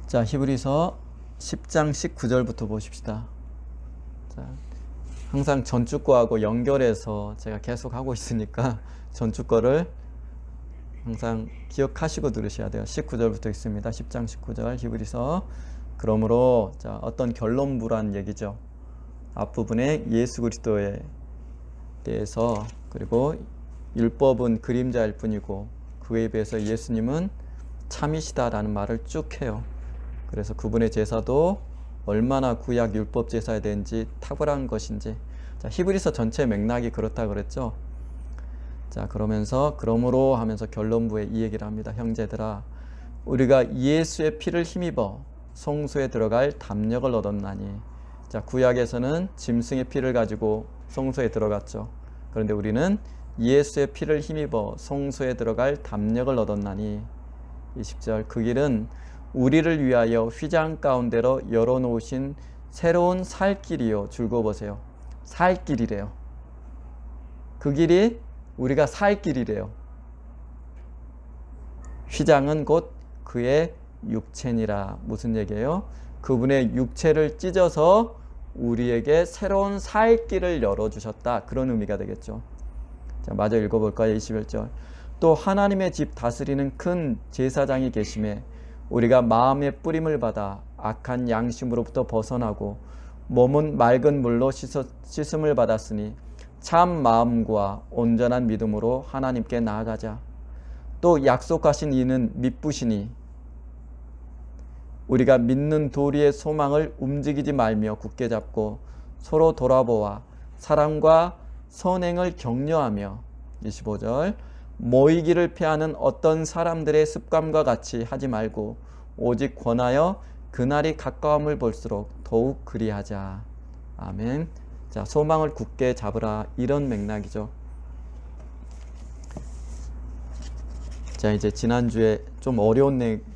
자, 히브리서 10장 19절부터 보십시다. 자, 항상 전주 거하고 연결해서 제가 계속 하고 있으니까 전주 거를 항상 기억하시고 들으셔야 돼요. 19절부터 있습니다. 10장 19절 히브리서. 그러므로 자, 어떤 결론부란 얘기죠. 앞부분에 예수 그리스도에 대해서, 그리고 율법은 그림자일 뿐이고 그에 비해서 예수님은 참이시다라는 말을 쭉 해요. 그래서 그분의 제사도 얼마나 구약 율법 제사에 대한지 탁월한 것인지. 자, 히브리서 전체 맥락이 그렇다 그랬죠. 자, 그러면서 그러므로 하면서 결론부에 이 얘기를 합니다. 형제들아, 우리가 예수의 피를 힘입어 성소에 들어갈 담력을 얻었나니. 자, 구약에서는 짐승의 피를 가지고 성소에 들어갔죠. 그런데 우리는 예수의 피를 힘입어 성소에 들어갈 담력을 얻었나니. 20절, 그 길은 우리를 위하여 휘장 가운데로 열어놓으신 새로운 살 길이요. 줄거 보세요. 살 길이래요. 그 길이 우리가 살 길이래요. 휘장은 곧 그의 육체니라. 무슨 얘기예요? 그분의 육체를 찢어서 우리에게 새로운 살 길을 열어주셨다. 그런 의미가 되겠죠. 자, 마저 읽어볼까요? 21절. 또 하나님의 집 다스리는 큰 제사장이 계심에 우리가 마음의 뿌림을 받아 악한 양심으로부터 벗어나고 몸은 맑은 물로 씻음을 받았으니 참 마음과 온전한 믿음으로 하나님께 나아가자. 또 약속하신 이는 미쁘시니 우리가 믿는 도리의 소망을 움직이지 말며 굳게 잡고 서로 돌아보아 사랑과 선행을 격려하며. 25절, 모이기를 피하는 어떤 사람들의 습관과 같이 하지 말고 오직 권하여 그날이 가까움을 볼수록 더욱 그리하자. 아멘. 자, 소망을 굳게 잡으라, 이런 맥락이죠. 자, 이제 지난주에 좀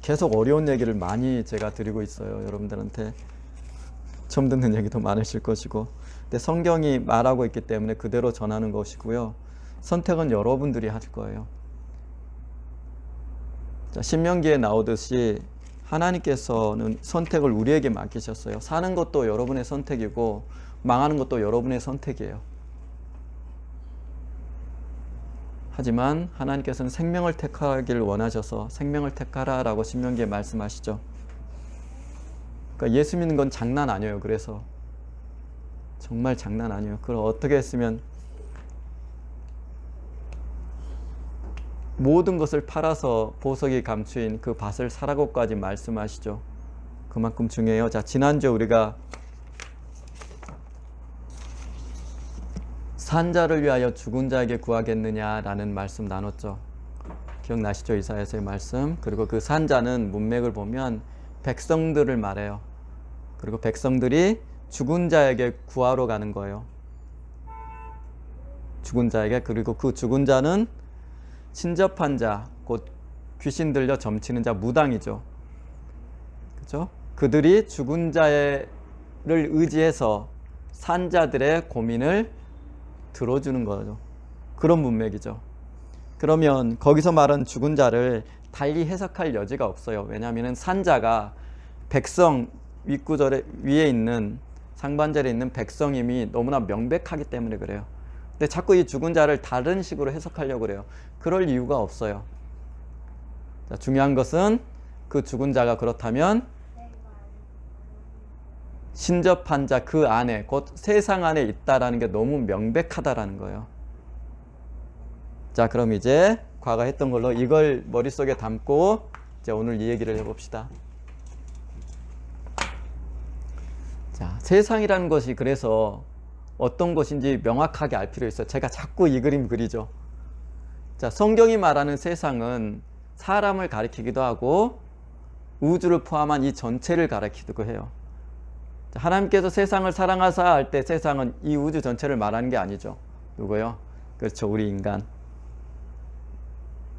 계속 어려운 얘기를 많이 제가 드리고 있어요. 여러분들한테 처음 듣는 얘기도 많으실 것이고, 근데 성경이 말하고 있기 때문에 그대로 전하는 것이고요. 선택은 여러분들이 하실 거예요. 자, 신명기에 나오듯이 하나님께서는 선택을 우리에게 맡기셨어요. 사는 것도 여러분의 선택이고 망하는 것도 여러분의 선택이에요. 하지만 하나님께서는 생명을 택하기를 원하셔서 생명을 택하라라고 신명기에 말씀하시죠. 그러니까 예수 믿는 건 장난 아니에요. 그래서 정말 장난 아니에요. 그걸 어떻게 했으면 모든 것을 팔아서 보석이 감추인 그 밭을 사라고까지 말씀하시죠. 그만큼 중요해요. 자, 지난주에 우리가 산자를 위하여 죽은 자에게 구하겠느냐라는 말씀 나눴죠. 기억나시죠? 이사야서의 말씀. 그리고 그 산자는 문맥을 보면 백성들을 말해요. 그리고 백성들이 죽은 자에게 구하러 가는 거예요. 죽은 자에게. 그리고 그 죽은 자는 친접한 자, 곧 귀신 들려 점치는 자, 무당이죠. 그렇죠? 그들이 죽은 자를 의지해서 산자들의 고민을 들어주는 거죠. 그런 문맥이죠. 그러면 거기서 말한 죽은 자를 달리 해석할 여지가 없어요. 왜냐하면 산자가 백성, 윗구절에 위에 있는 상반절에 있는 백성임이 너무나 명백하기 때문에 그래요. 근데 자꾸 이 죽은 자를 다른 식으로 해석하려고 그래요. 그럴 이유가 없어요. 자, 중요한 것은 그 죽은 자가 그렇다면 신접한 자 그 안에, 곧 세상 안에 있다라는 게 너무 명백하다라는 거예요. 자, 그럼 이제 과거 했던 걸로 이걸 머릿속에 담고 이제 오늘 이 얘기를 해봅시다. 자, 세상이라는 것이 그래서 어떤 것인지 명확하게 알 필요 있어요. 제가 자꾸 이 그림 그리죠. 자, 성경이 말하는 세상은 사람을 가리키기도 하고 우주를 포함한 이 전체를 가리키기도 해요. 자, 하나님께서 세상을 사랑하사 할 때 세상은 이 우주 전체를 말하는 게 아니죠. 누구요? 그렇죠, 우리 인간.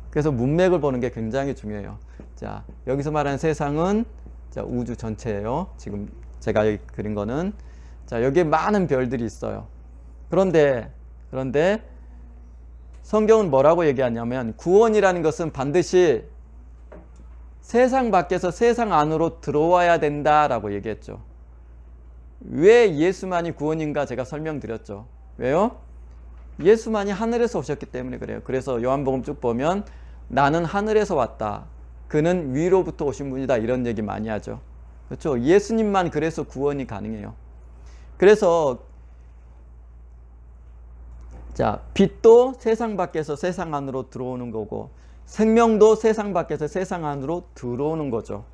그래서 문맥을 보는 게 굉장히 중요해요. 자, 여기서 말하는 세상은 자, 우주 전체예요. 지금 제가 여기 그린 거는. 자, 여기에 많은 별들이 있어요. 그런데 성경은 뭐라고 얘기하냐면 구원이라는 것은 반드시 세상 밖에서 세상 안으로 들어와야 된다라고 얘기했죠. 왜 예수만이 구원인가 제가 설명드렸죠. 왜요? 예수만이 하늘에서 오셨기 때문에 그래요. 그래서 요한복음 쭉 보면 나는 하늘에서 왔다. 그는 위로부터 오신 분이다. 이런 얘기 많이 하죠. 그렇죠? 예수님만 그래서 구원이 가능해요. 그래서 자, 빛도 세상 밖에서 세상 안으로 들어오는 거고 생명도 세상 밖에서 세상 안으로 들어오는 거죠.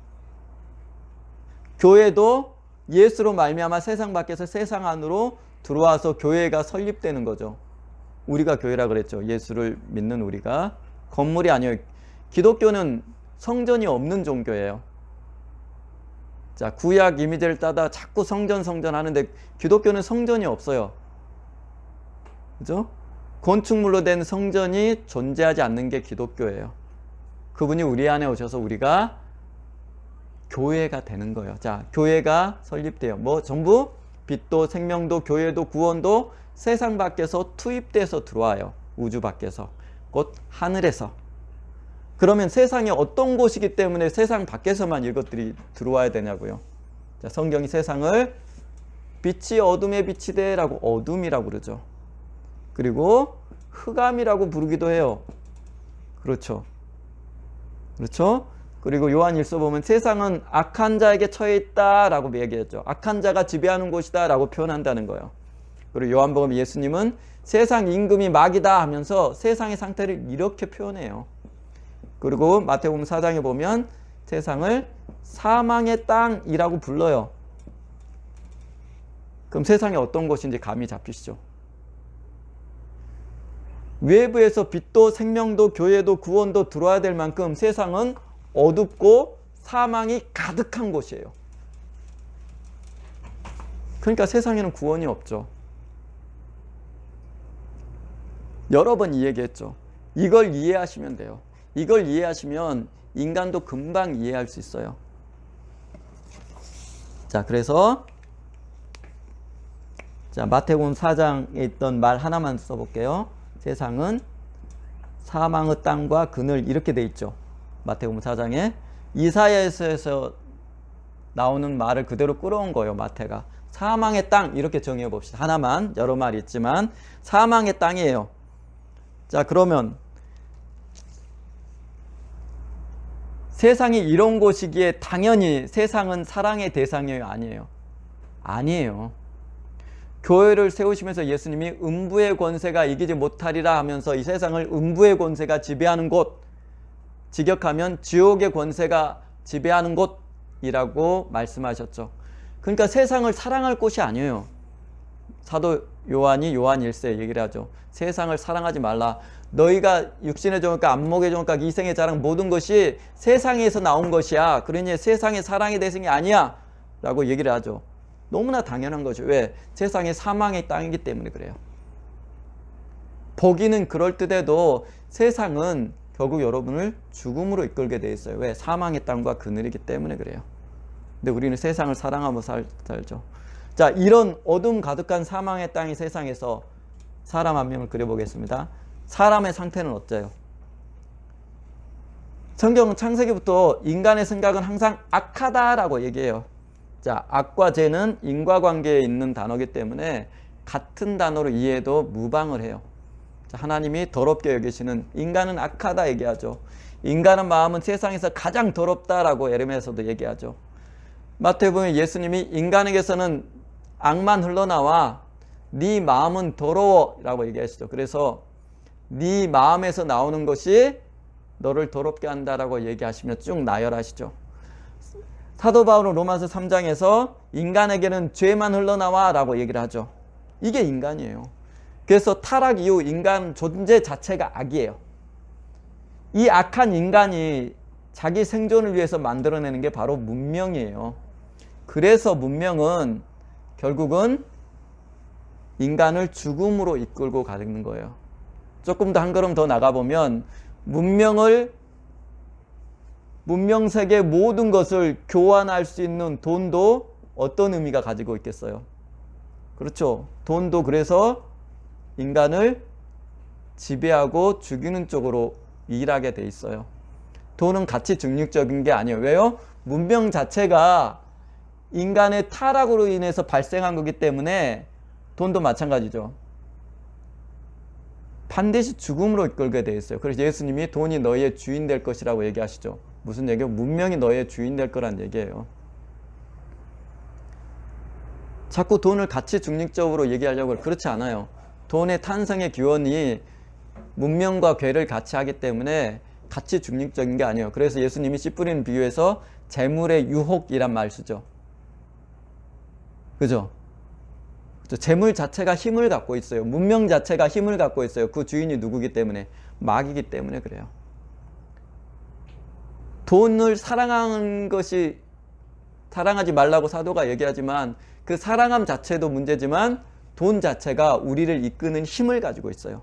교회도 예수로 말미암아 세상 밖에서 세상 안으로 들어와서 교회가 설립되는 거죠. 우리가 교회라 그랬죠. 예수를 믿는 우리가. 건물이 아니에요. 기독교는 성전이 없는 종교예요. 자, 구약 이미지를 따다 자꾸 성전 하는데 기독교는 성전이 없어요. 그죠? 건축물로 된 성전이 존재하지 않는 게 기독교예요. 그분이 우리 안에 오셔서 우리가 교회가 되는 거예요. 자, 교회가 설립돼요. 뭐 전부 빛도 생명도 교회도 구원도 세상 밖에서 투입돼서 들어와요. 우주 밖에서. 곧 하늘에서. 그러면 세상에 어떤 곳이기 때문에 세상 밖에서만 이것들이 들어와야 되냐고요. 자, 성경이 세상을 빛이 어둠에 비치되 라고 어둠이라고 그러죠. 그리고 흑암이라고 부르기도 해요. 그렇죠. 그렇죠. 그리고 요한일서 보면 세상은 악한 자에게 처해 있다 라고 얘기했죠. 악한 자가 지배하는 곳이다 라고 표현한다는 거예요. 그리고 요한복음 예수님은 세상 임금이 마귀다 하면서 세상의 상태를 이렇게 표현해요. 그리고 마태복음 4장에 보면 세상을 사망의 땅이라고 불러요. 그럼 세상이 어떤 곳인지 감이 잡히시죠? 외부에서 빛도 생명도 교회도 구원도 들어와야 될 만큼 세상은 어둡고 사망이 가득한 곳이에요. 그러니까 세상에는 구원이 없죠. 여러 번 이 얘기했죠. 이걸 이해하시면 돼요. 이걸 이해하시면 인간도 금방 이해할 수 있어요. 자, 그래서 자, 마태복음 4장에 있던 말 하나만 써볼게요. 세상은 사망의 땅과 그늘 이렇게 돼 있죠. 마태복음 4장에 이사야에서 나오는 말을 그대로 끌어온 거예요. 마태가 사망의 땅 이렇게 정의해 봅시다. 하나만, 여러 말이 있지만 사망의 땅이에요. 자, 그러면 세상이 이런 곳이기에 당연히 세상은 사랑의 대상이에요? 아니에요? 아니에요. 교회를 세우시면서 예수님이 음부의 권세가 이기지 못하리라 하면서 이 세상을 음부의 권세가 지배하는 곳, 직역하면 지옥의 권세가 지배하는 곳이라고 말씀하셨죠. 그러니까 세상을 사랑할 곳이 아니에요. 사도 요한이 요한 1세에 얘기를 하죠. 세상을 사랑하지 말라. 너희가 육신의 종과 안목의 종과 이생의 자랑 모든 것이 세상에서 나온 것이야. 그러니 세상의 사랑의 대상이 아니야 라고 얘기를 하죠. 너무나 당연한 거죠. 왜? 세상이 사망의 땅이기 때문에 그래요. 보기는 그럴듯해도 세상은 결국 여러분을 죽음으로 이끌게 돼 있어요. 왜? 사망의 땅과 그늘이기 때문에 그래요. 근데 우리는 세상을 사랑하며 살죠. 자, 이런 어둠 가득한 사망의 땅의 세상에서 사람 한 명을 그려보겠습니다. 사람의 상태는 어때요? 성경은 창세기부터 인간의 생각은 항상 악하다라고 얘기해요. 자, 악과 죄는 인과관계에 있는 단어이기 때문에 같은 단어로 이해해도 무방을 해요. 자, 하나님이 더럽게 여기시는 인간은 악하다 얘기하죠. 인간의 마음은 세상에서 가장 더럽다라고 예레미야에서도 얘기하죠. 마태복음에 예수님이 인간에게서는 악만 흘러나와 네 마음은 더러워 라고 얘기하시죠. 그래서 네 마음에서 나오는 것이 너를 더럽게 한다라고 얘기하시며 쭉 나열하시죠. 사도 바울은 로마서 3장에서 인간에게는 죄만 흘러나와 라고 얘기를 하죠. 이게 인간이에요. 그래서 타락 이후 인간 존재 자체가 악이에요. 이 악한 인간이 자기 생존을 위해서 만들어내는 게 바로 문명이에요. 그래서 문명은 결국은 인간을 죽음으로 이끌고 가는 거예요. 조금 더 한 걸음 더 나가보면 문명 세계 모든 것을 교환할 수 있는 돈도 어떤 의미가 가지고 있겠어요? 그렇죠. 돈도 그래서 인간을 지배하고 죽이는 쪽으로 일하게 돼 있어요. 돈은 가치 중립적인 게 아니에요. 왜요? 문명 자체가 인간의 타락으로 인해서 발생한 거기 때문에 돈도 마찬가지죠. 반드시 죽음으로 이끌게 돼 있어요. 그래서 예수님이 돈이 너희의 주인 될 것이라고 얘기하시죠. 무슨 얘기예요? 문명이 너희의 주인 될 거란 얘기예요. 자꾸 돈을 가치 중립적으로 얘기하려고 해요. 그렇지 않아요. 돈의 탄생의 기원이 문명과 괴를 같이 하기 때문에 가치 중립적인 게 아니에요. 그래서 예수님이 씨 뿌리는 비유에서 재물의 유혹이란 말 쓰죠. 그죠? 재물 자체가 힘을 갖고 있어요. 문명 자체가 힘을 갖고 있어요. 그 주인이 누구기 때문에? 마귀이기 때문에 그래요. 돈을 사랑하는 것이, 사랑하지 말라고 사도가 얘기하지만 그 사랑함 자체도 문제지만 돈 자체가 우리를 이끄는 힘을 가지고 있어요.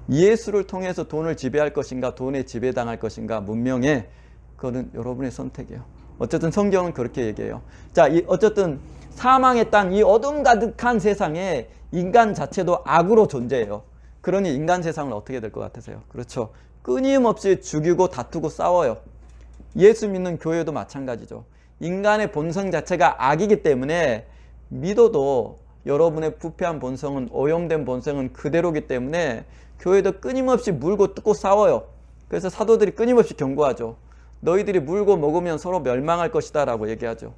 예수를 통해서 돈을 지배할 것인가, 돈에 지배당할 것인가, 문명에, 그거는 여러분의 선택이에요. 어쨌든 성경은 그렇게 얘기해요. 자, 어쨌든 사망의 땅, 이 어둠 가득한 세상에 인간 자체도 악으로 존재해요. 그러니 인간 세상은 어떻게 될 것 같으세요? 그렇죠. 끊임없이 죽이고 다투고 싸워요. 예수 믿는 교회도 마찬가지죠. 인간의 본성 자체가 악이기 때문에 믿어도 여러분의 부패한 본성은, 오염된 본성은 그대로기 때문에 교회도 끊임없이 물고 뜯고 싸워요. 그래서 사도들이 끊임없이 경고하죠. 너희들이 물고 먹으면 서로 멸망할 것이다 라고 얘기하죠.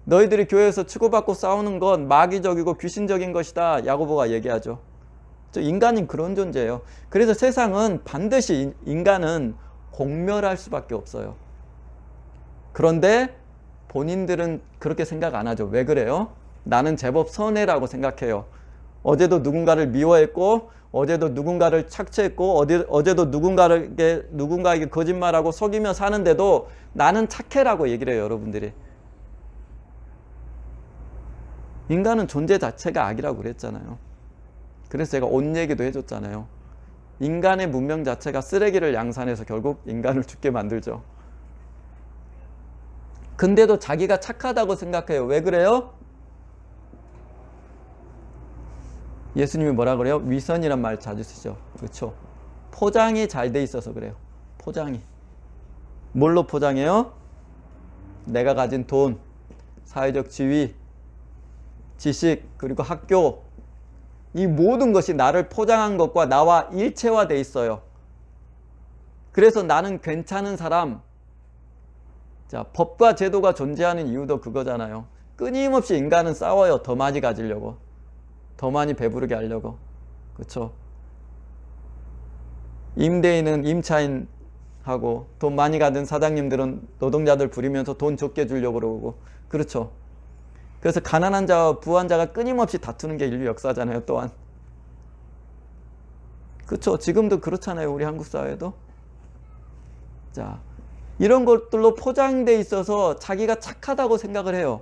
너희들이 교회에서 치고받고 싸우는 건 마귀적이고 귀신적인 것이다, 야고보가 얘기하죠. 인간은 그런 존재예요. 그래서 세상은 반드시 인간은 공멸할 수밖에 없어요. 그런데 본인들은 그렇게 생각 안 하죠. 왜 그래요? 나는 제법 선해라고 생각해요. 어제도 누군가를 미워했고, 어제도 누군가를 착취했고, 어제도 누군가에게 거짓말하고 속이며 사는데도 나는 착해라고 얘기를 해요, 여러분들이. 인간은 존재 자체가 악이라고 그랬잖아요. 그래서 제가 옷 얘기도 해줬잖아요. 인간의 문명 자체가 쓰레기를 양산해서 결국 인간을 죽게 만들죠. 근데도 자기가 착하다고 생각해요. 왜 그래요? 예수님이 뭐라 그래요? 위선이란 말 자주 쓰죠. 그렇죠? 포장이 잘 돼 있어서 그래요. 포장이. 뭘로 포장해요? 내가 가진 돈, 사회적 지위, 지식, 그리고 학교, 이 모든 것이 나를 포장한 것과 나와 일체화되어 있어요. 그래서 나는 괜찮은 사람. 자, 법과 제도가 존재하는 이유도 그거잖아요. 끊임없이 인간은 싸워요. 더 많이 가지려고, 더 많이 배부르게 하려고. 그렇죠? 임대인은 임차인하고, 돈 많이 가진 사장님들은 노동자들 부리면서 돈 적게 주려고 그러고. 그렇죠? 그래서 가난한 자와 부한 자가 끊임없이 다투는 게 인류 역사잖아요, 또한. 그렇죠? 지금도 그렇잖아요, 우리 한국 사회도. 자, 이런 것들로 포장돼 있어서 자기가 착하다고 생각을 해요.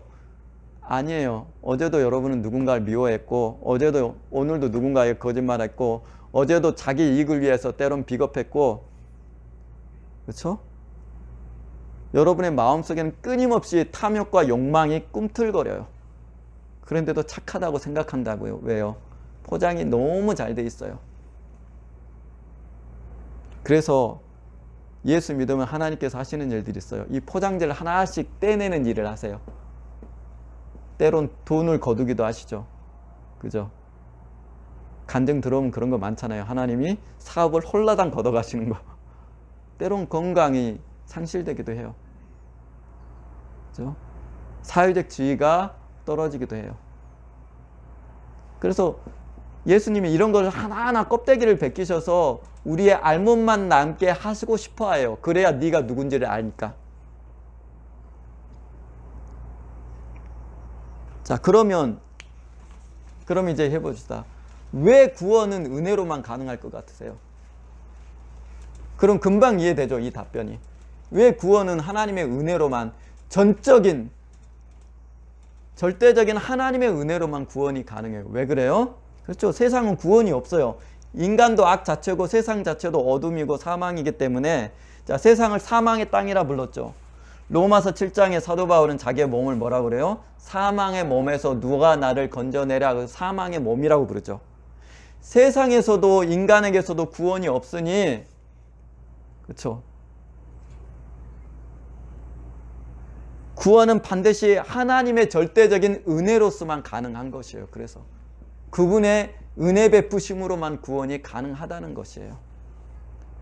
아니에요. 어제도 여러분은 누군가를 미워했고, 어제도 오늘도 누군가에게 거짓말했고, 어제도 자기 이익을 위해서 때론 비겁했고, 그렇죠? 여러분의 마음속에는 끊임없이 탐욕과 욕망이 꿈틀거려요. 그런데도 착하다고 생각한다고요. 왜요? 포장이 너무 잘 돼 있어요. 그래서 예수 믿으면 하나님께서 하시는 일들이 있어요. 이 포장재를 하나씩 떼내는 일을 하세요. 때론 돈을 거두기도 하시죠. 그죠? 간증 들어오면 그런 거 많잖아요. 하나님이 사업을 홀라당 걷어가시는 거. 때론 건강이 상실되기도 해요. 그죠? 사회적 지위가 떨어지기도 해요. 그래서 예수님이 이런 걸 하나하나 껍데기를 벗기셔서 우리의 알몸만 남게 하시고 싶어 해요. 그래야 네가 누군지를 아니까. 자, 그럼 이제 해봅시다. 왜 구원은 은혜로만 가능할 것 같으세요? 그럼 금방 이해되죠, 이 답변이. 왜 구원은 하나님의 은혜로만, 전적인, 절대적인 하나님의 은혜로만 구원이 가능해요? 왜 그래요? 그렇죠. 세상은 구원이 없어요. 인간도 악 자체고 세상 자체도 어둠이고 사망이기 때문에, 자, 세상을 사망의 땅이라 불렀죠. 로마서 7장에 사도 바울은 자기의 몸을 뭐라 그래요? 사망의 몸에서 누가 나를 건져내랴. 그 사망의 몸이라고 부르죠. 세상에서도 인간에게서도 구원이 없으니 그렇죠? 구원은 반드시 하나님의 절대적인 은혜로서만 가능한 것이에요. 그래서 그분의 은혜 베푸심으로만 구원이 가능하다는 것이에요.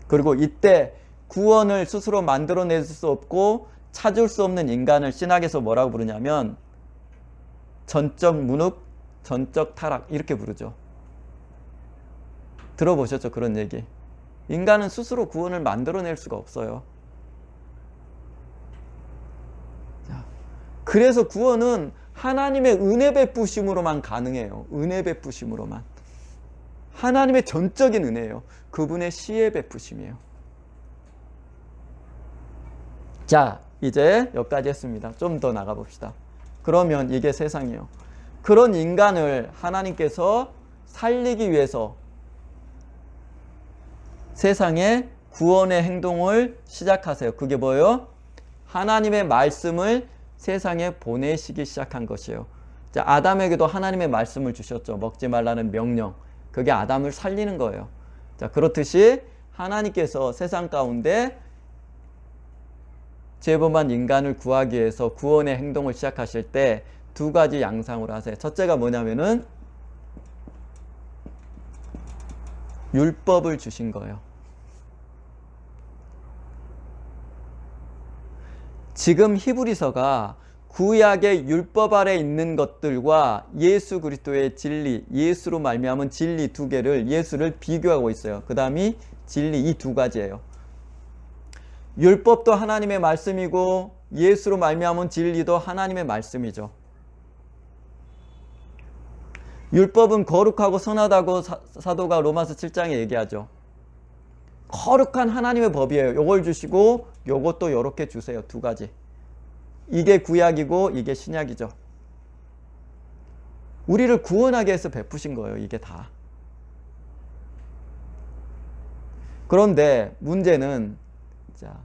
그리고 이때 구원을 스스로 만들어낼 수 없고 찾을 수 없는 인간을 신학에서 뭐라고 부르냐면 전적 문욱, 전적 타락 이렇게 부르죠. 들어보셨죠? 그런 얘기. 인간은 스스로 구원을 만들어낼 수가 없어요. 그래서 구원은 하나님의 은혜 베푸심으로만 가능해요. 은혜 베푸심으로만. 하나님의 전적인 은혜예요. 그분의 시의 베푸심이에요. 자, 이제 여기까지 했습니다. 좀 더 나가봅시다. 그러면 이게 세상이에요. 그런 인간을 하나님께서 살리기 위해서 세상에 구원의 행동을 시작하세요. 그게 뭐예요? 하나님의 말씀을 세상에 보내시기 시작한 것이에요. 자, 아담에게도 하나님의 말씀을 주셨죠. 먹지 말라는 명령. 그게 아담을 살리는 거예요. 자, 그렇듯이 하나님께서 세상 가운데 죄범한 인간을 구하기 위해서 구원의 행동을 시작하실 때 두 가지 양상으로 하세요. 첫째가 뭐냐면은 율법을 주신 거예요. 지금 히브리서가 구약의 율법 아래 있는 것들과 예수 그리스도의 진리, 예수로 말미암은 진리 두 개를 예수를 비교하고 있어요. 그 다음이 진리 이 두 가지예요. 율법도 하나님의 말씀이고 예수로 말미암은 진리도 하나님의 말씀이죠. 율법은 거룩하고 선하다고 사도가 로마서 7장에 얘기하죠. 거룩한 하나님의 법이에요. 요걸 주시고 요것도 요렇게 주세요. 두 가지. 이게 구약이고 이게 신약이죠. 우리를 구원하기 위해서 베푸신 거예요. 이게 다. 그런데 문제는 자,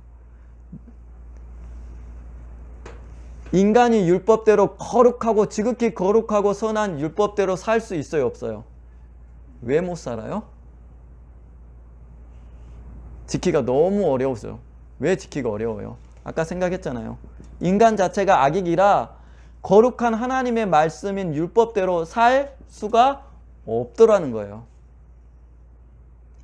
인간이 율법대로 거룩하고 지극히 거룩하고 선한 율법대로 살 수 있어요? 없어요? 왜 못 살아요? 지키기가 너무 어려워서요. 왜 지키기가 어려워요? 아까 생각했잖아요. 인간 자체가 악이기라 거룩한 하나님의 말씀인 율법대로 살 수가 없더라는 거예요.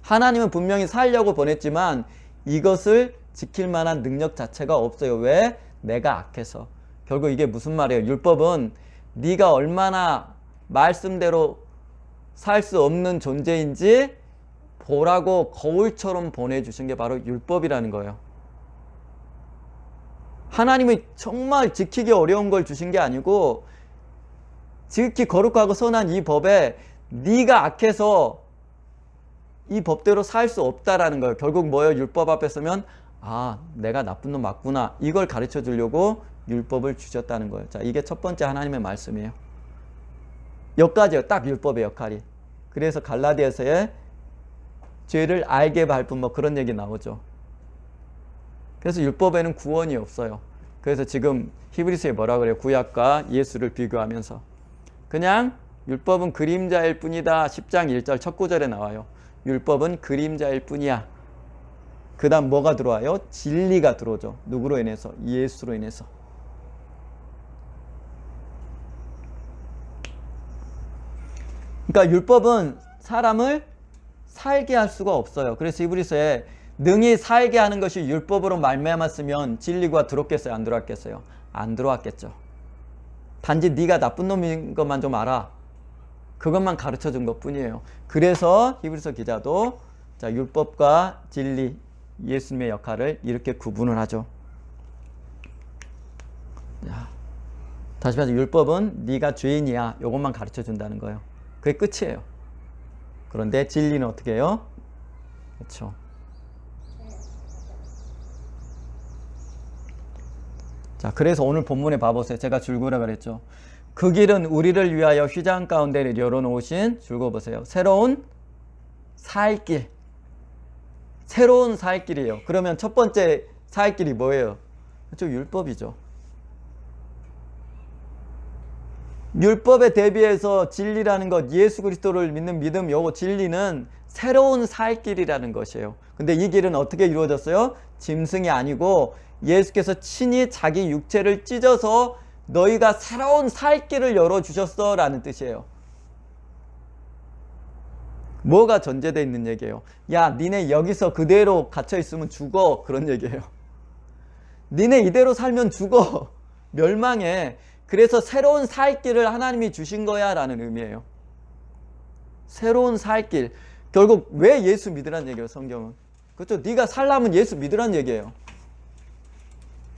하나님은 분명히 살려고 보냈지만 이것을 지킬 만한 능력 자체가 없어요. 왜? 내가 악해서. 결국 이게 무슨 말이에요? 율법은 네가 얼마나 말씀대로 살 수 없는 존재인지 보라고 거울처럼 보내주신 게 바로 율법이라는 거예요. 하나님이 정말 지키기 어려운 걸 주신 게 아니고 지극히 거룩하고 선한 이 법에 네가 악해서 이 법대로 살 수 없다라는 거예요. 결국 뭐예요? 율법 앞에 서면 아, 내가 나쁜 놈 맞구나. 이걸 가르쳐 주려고 율법을 주셨다는 거예요. 자, 이게 첫 번째 하나님의 말씀이에요. 여기까지요. 딱 율법의 역할이. 그래서 갈라디아서에 죄를 알게 밟은 뭐 그런 얘기 나오죠. 그래서 율법에는 구원이 없어요. 그래서 지금 히브리서에 뭐라 그래요? 구약과 예수를 비교하면서 그냥 율법은 그림자일 뿐이다. 10장 1절 첫 구절에 나와요. 율법은 그림자일 뿐이야. 그 다음 뭐가 들어와요? 진리가 들어오죠. 누구로 인해서? 예수로 인해서. 그러니까 율법은 사람을 살게 할 수가 없어요. 그래서 히브리서에 능히 살게 하는 것이 율법으로 말미암았으면 진리가 들어왔겠어요? 안 들어왔겠어요? 안 들어왔겠죠. 단지 네가 나쁜 놈인 것만 좀 알아. 그것만 가르쳐 준 것 뿐이에요. 그래서 히브리서 기자도 자, 율법과 진리, 예수님의 역할을 이렇게 구분을 하죠. 자, 다시 말해서 율법은 네가 죄인이야. 이것만 가르쳐 준다는 거예요. 그게 끝이에요. 그런데 진리는 어떻게 해요? 그렇죠. 자, 그래서 오늘 본문에 봐보세요. 제가 줄거라 그랬죠. 그 길은 우리를 위하여 휘장 가운데 열어놓으신, 줄거보세요. 새로운 살 길. 새로운 살 길이에요. 그러면 첫 번째 살 길이 뭐예요? 그렇죠. 율법이죠. 율법에 대비해서 진리라는 것, 예수 그리스도를 믿는 믿음, 요거 진리는 새로운 살 길이라는 것이에요. 근데 이 길은 어떻게 이루어졌어요? 짐승이 아니고 예수께서 친히 자기 육체를 찢어서 너희가 새로운 살 길을 열어주셨어 라는 뜻이에요. 뭐가 전제되어 있는 얘기예요? 야, 니네 여기서 그대로 갇혀있으면 죽어. 그런 얘기예요. 니네 이대로 살면 죽어. 멸망해. 그래서 새로운 살 길을 하나님이 주신 거야 라는 의미예요. 새로운 살 길. 결국 왜 예수 믿으란 얘기예요, 성경은. 그렇죠? 네가 살려면 예수 믿으란 얘기예요.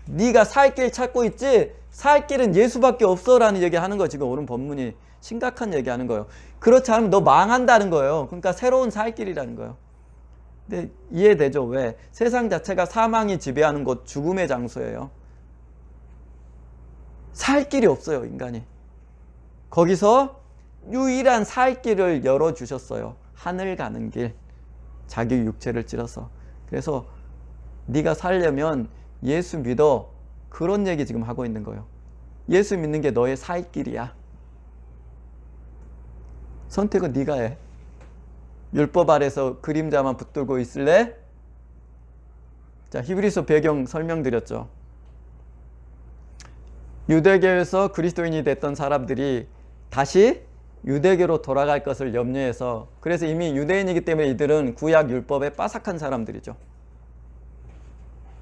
네가 살 길 찾고 있지? 살 길은 예수밖에 없어 라는 얘기하는 거. 지금 오늘 본문이 심각한 얘기하는 거예요. 그렇지 않으면 너 망한다는 거예요. 그러니까 새로운 살 길이라는 거예요. 근데 이해되죠? 왜? 세상 자체가 사망이 지배하는 곳, 죽음의 장소예요. 살 길이 없어요, 인간이. 거기서 유일한 살 길을 열어주셨어요. 하늘 가는 길. 자기 육체를 찔러서. 그래서 네가 살려면 예수 믿어. 그런 얘기 지금 하고 있는 거예요. 예수 믿는 게 너의 살 길이야. 선택은 네가 해. 율법 아래서 그림자만 붙들고 있을래? 자, 히브리서 배경 설명드렸죠. 유대교에서 그리스도인이 됐던 사람들이 다시 유대교로 돌아갈 것을 염려해서, 그래서 이미 유대인이기 때문에 이들은 구약 율법에 빠삭한 사람들이죠.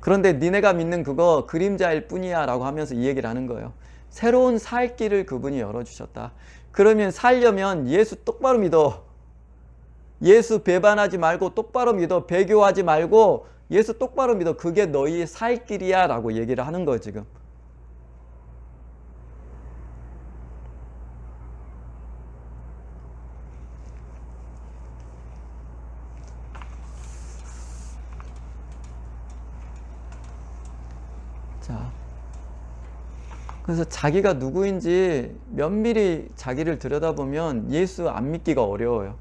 그런데 니네가 믿는 그거 그림자일 뿐이야 라고 하면서 이 얘기를 하는 거예요. 새로운 살 길을 그분이 열어주셨다. 그러면 살려면 예수 똑바로 믿어. 예수 배반하지 말고 똑바로 믿어. 배교하지 말고 예수 똑바로 믿어. 그게 너희 살 길이야 라고 얘기를 하는 거예요, 지금. 자, 그래서 자기가 누구인지 면밀히 자기를 들여다보면 예수 안 믿기가 어려워요.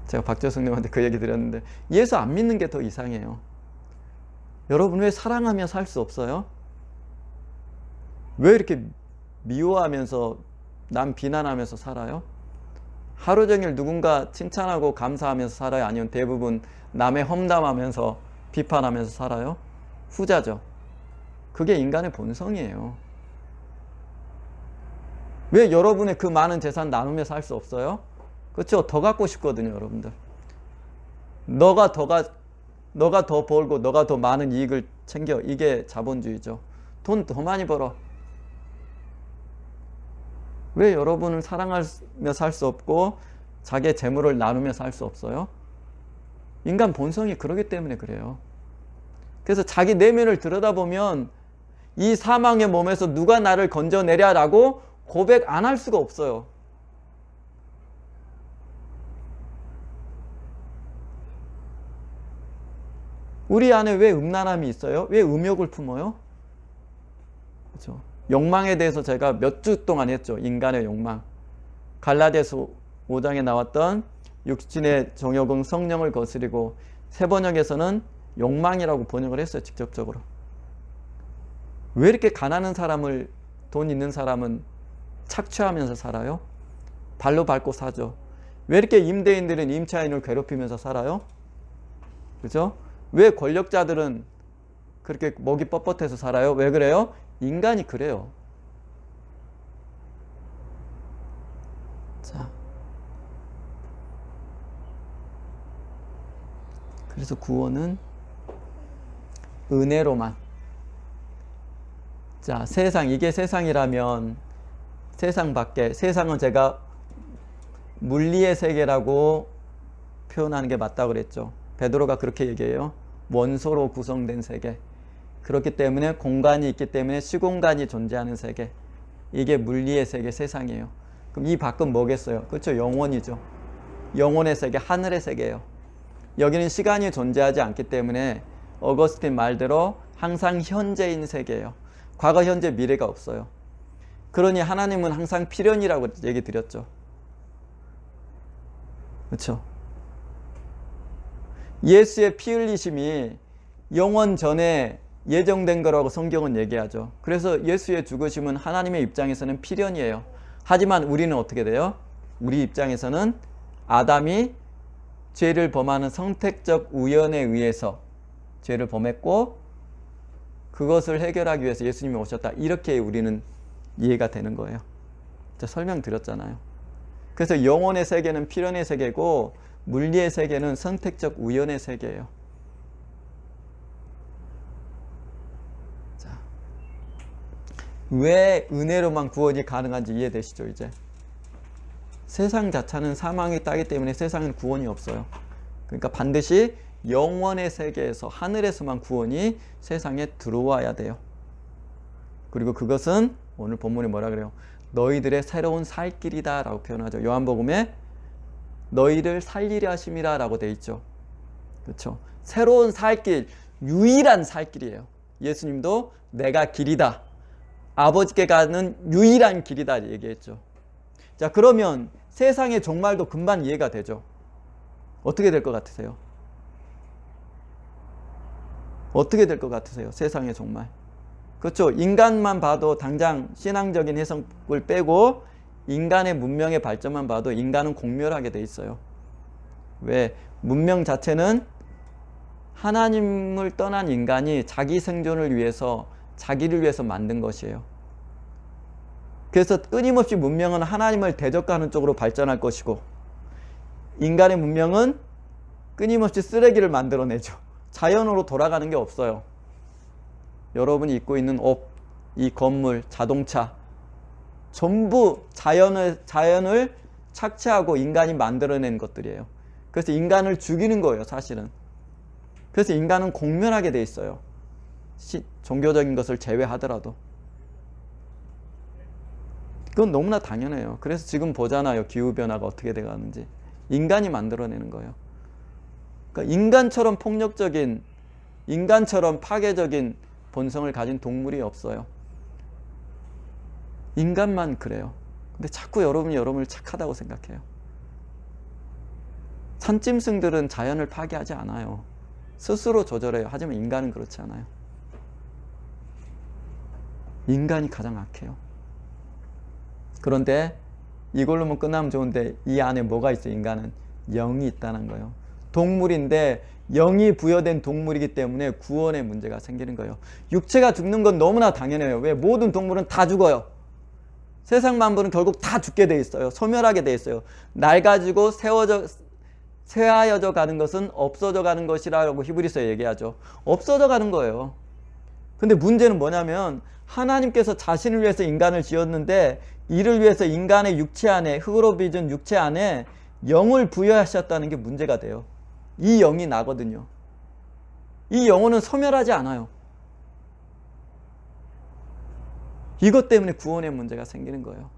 제가 박재성님한테 그 얘기 드렸는데 예수 안 믿는 게 더 이상해요. 여러분 왜 사랑하며 살 수 없어요? 왜 이렇게 미워하면서 남 비난하면서 살아요? 하루 종일 누군가 칭찬하고 감사하면서 살아요? 아니면 대부분 남의 험담하면서 비판하면서 살아요? 후자죠. 그게 인간의 본성이에요. 왜 여러분의 그 많은 재산 나누며 살 수 없어요? 그렇죠? 더 갖고 싶거든요, 여러분들. 너가 더 벌고 너가 더 많은 이익을 챙겨. 이게 자본주의죠. 돈 더 많이 벌어. 왜 여러분을 사랑하며 살 수 없고 자기의 재물을 나누며 살 수 없어요? 인간 본성이 그러기 때문에 그래요. 그래서 자기 내면을 들여다보면 이 사망의 몸에서 누가 나를 건져내랴라고 고백 안 할 수가 없어요. 우리 안에 왜 음란함이 있어요? 왜 음욕을 품어요? 그렇죠? 욕망에 대해서 제가 몇 주 동안 했죠. 인간의 욕망. 갈라디아서 5장에 나왔던 육신의 정욕은 성령을 거스리고, 새 번역에서는 욕망이라고 번역을 했어요. 직접적으로. 왜 이렇게 가난한 사람을, 돈 있는 사람은 착취하면서 살아요? 발로 밟고 사죠. 왜 이렇게 임대인들은 임차인을 괴롭히면서 살아요? 그죠? 왜 권력자들은 그렇게 목이 뻣뻣해서 살아요? 왜 그래요? 인간이 그래요. 자, 그래서 구원은 은혜로만. 자, 세상, 이게 세상이라면 세상 밖에, 세상은 제가 물리의 세계라고 표현하는 게 맞다고 그랬죠. 베드로가 그렇게 얘기해요. 원소로 구성된 세계. 그렇기 때문에 공간이 있기 때문에 시공간이 존재하는 세계. 이게 물리의 세계, 세상이에요. 그럼 이 밖은 뭐겠어요? 그렇죠. 영원이죠. 영혼의 세계, 하늘의 세계예요. 여기는 시간이 존재하지 않기 때문에 어거스틴 말대로 항상 현재인 세계예요. 과거, 현재, 미래가 없어요. 그러니 하나님은 항상 필연이라고 얘기 드렸죠. 그렇죠. 예수의 피 흘리심이 영원 전에 예정된 거라고 성경은 얘기하죠. 그래서 예수의 죽으심은 하나님의 입장에서는 필연이에요. 하지만 우리는 어떻게 돼요? 우리 입장에서는 아담이 죄를 범하는 선택적 우연에 의해서 죄를 범했고 그것을 해결하기 위해서 예수님이 오셨다. 이렇게 우리는 이해가 되는 거예요. 제가 설명드렸잖아요. 그래서 영혼의 세계는 필연의 세계고 물리의 세계는 선택적 우연의 세계예요. 자, 왜 은혜로만 구원이 가능한지 이해되시죠? 이제 세상 자체는 사망이 따기 때문에 세상엔 구원이 없어요. 그러니까 반드시 영원의 세계에서 하늘에서만 구원이 세상에 들어와야 돼요. 그리고 그것은 오늘 본문에 뭐라 그래요? 너희들의 새로운 살 길이다 라고 표현하죠. 요한복음에 너희를 살리려 하심이라 라고 되어 있죠. 그렇죠? 새로운 살 길, 유일한 살 길이에요. 예수님도 내가 길이다, 아버지께 가는 유일한 길이다 얘기했죠. 자, 그러면 세상의 종말도 금방 이해가 되죠. 어떻게 될 것 같으세요? 어떻게 될 것 같으세요? 세상의 종말. 그렇죠. 인간만 봐도 당장 신앙적인 해석을 빼고 인간의 문명의 발전만 봐도 인간은 공멸하게 돼 있어요. 왜? 문명 자체는 하나님을 떠난 인간이 자기 생존을 위해서, 자기를 위해서 만든 것이에요. 그래서 끊임없이 문명은 하나님을 대적하는 쪽으로 발전할 것이고 인간의 문명은 끊임없이 쓰레기를 만들어내죠. 자연으로 돌아가는 게 없어요. 여러분이 입고 있는 옷, 이 건물, 자동차 전부 자연을 착취하고 인간이 만들어낸 것들이에요. 그래서 인간을 죽이는 거예요, 사실은. 그래서 인간은 공멸하게 돼 있어요. 종교적인 것을 제외하더라도. 그건 너무나 당연해요. 그래서 지금 보잖아요. 기후변화가 어떻게 돼가는지. 인간이 만들어내는 거예요. 그러니까 인간처럼 폭력적인, 인간처럼 파괴적인 본성을 가진 동물이 없어요. 인간만 그래요. 근데 자꾸 여러분이 여러분을 착하다고 생각해요. 산짐승들은 자연을 파괴하지 않아요. 스스로 조절해요. 하지만 인간은 그렇지 않아요. 인간이 가장 악해요. 그런데 이걸로만 끝나면 좋은데 이 안에 뭐가 있어요? 인간은 영이 있다는 거예요. 동물인데 영이 부여된 동물이기 때문에 구원의 문제가 생기는 거예요. 육체가 죽는 건 너무나 당연해요. 왜? 모든 동물은 다 죽어요. 세상 만물은 결국 다 죽게 돼 있어요. 소멸하게 돼 있어요. 낡아지고 쇠하여져 가는 것은 없어져 가는 것이라고 히브리서에 얘기하죠. 없어져 가는 거예요. 근데 문제는 뭐냐면 하나님께서 자신을 위해서 인간을 지었는데 이를 위해서 인간의 육체 안에, 흙으로 빚은 육체 안에 영을 부여하셨다는 게 문제가 돼요. 이 영이 나거든요. 이 영혼은 소멸하지 않아요. 이것 때문에 구원의 문제가 생기는 거예요.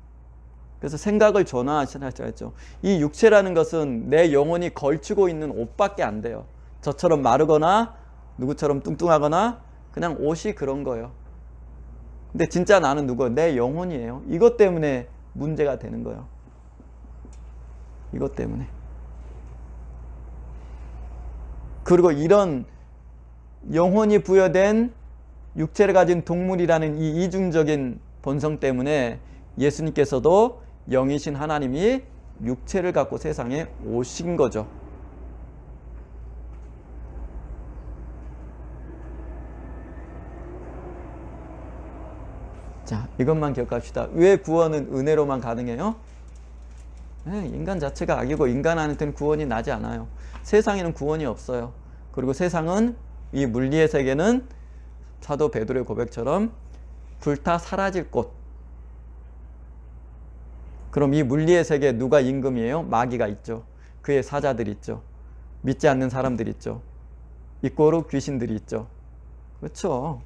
그래서 생각을 전환하셔야죠. 했죠. 이 육체라는 것은 내 영혼이 걸치고 있는 옷밖에 안 돼요. 저처럼 마르거나 누구처럼 뚱뚱하거나 그냥 옷이 그런 거예요. 근데 진짜 나는 누구예요? 내 영혼이에요. 이것 때문에 문제가 되는 거예요. 이것 때문에. 그리고 이런 영혼이 부여된 육체를 가진 동물이라는 이 이중적인 본성 때문에 예수님께서도 영이신 하나님이 육체를 갖고 세상에 오신 거죠. 자, 이것만 기억합시다. 왜 구원은 은혜로만 가능해요? 네, 인간 자체가 악이고 인간한테는 구원이 나지 않아요. 세상에는 구원이 없어요. 그리고 세상은, 이 물리의 세계는 사도 베드로의 고백처럼 불타 사라질 곳. 그럼 이 물리의 세계에 누가 임금이에요? 마귀가 있죠. 그의 사자들이 있죠. 믿지 않는 사람들이 있죠. 이꼬르 귀신들이 있죠. 그렇죠.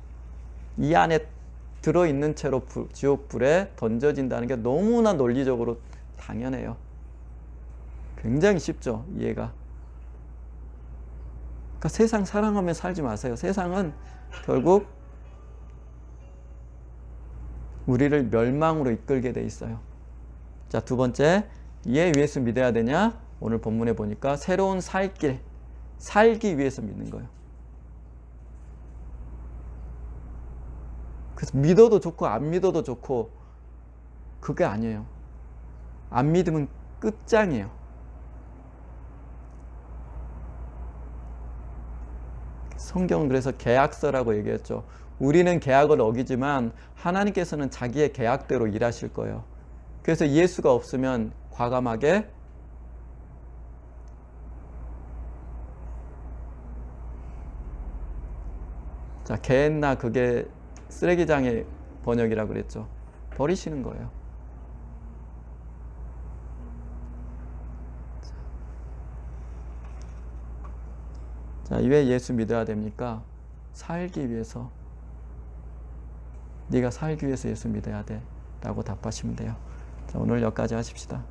이 안에 들어있는 채로 지옥불에 던져진다는 게 너무나 논리적으로 당연해요. 굉장히 쉽죠, 이해가. 그러니까 세상 사랑하며 살지 마세요. 세상은 결국 우리를 멸망으로 이끌게 돼 있어요. 자, 두 번째, 왜 예수 믿어야 되냐? 오늘 본문에 보니까 새로운 살길, 살기 위해서 믿는 거예요. 그래서 믿어도 좋고 안 믿어도 좋고 그게 아니에요. 안 믿으면 끝장이에요. 성경은 그래서 계약서라고 얘기했죠. 우리는 계약을 어기지만 하나님께서는 자기의 계약대로 일하실 거예요. 그래서 예수가 없으면 과감하게 자, 게엔나 그게 쓰레기장의 번역이라고 그랬죠. 버리시는 거예요. 자, 왜 예수 믿어야 됩니까? 살기 위해서. 네가 살기 위해서 예수 믿어야 돼 라고 답하시면 돼요. 자, 오늘 여기까지 하십시다.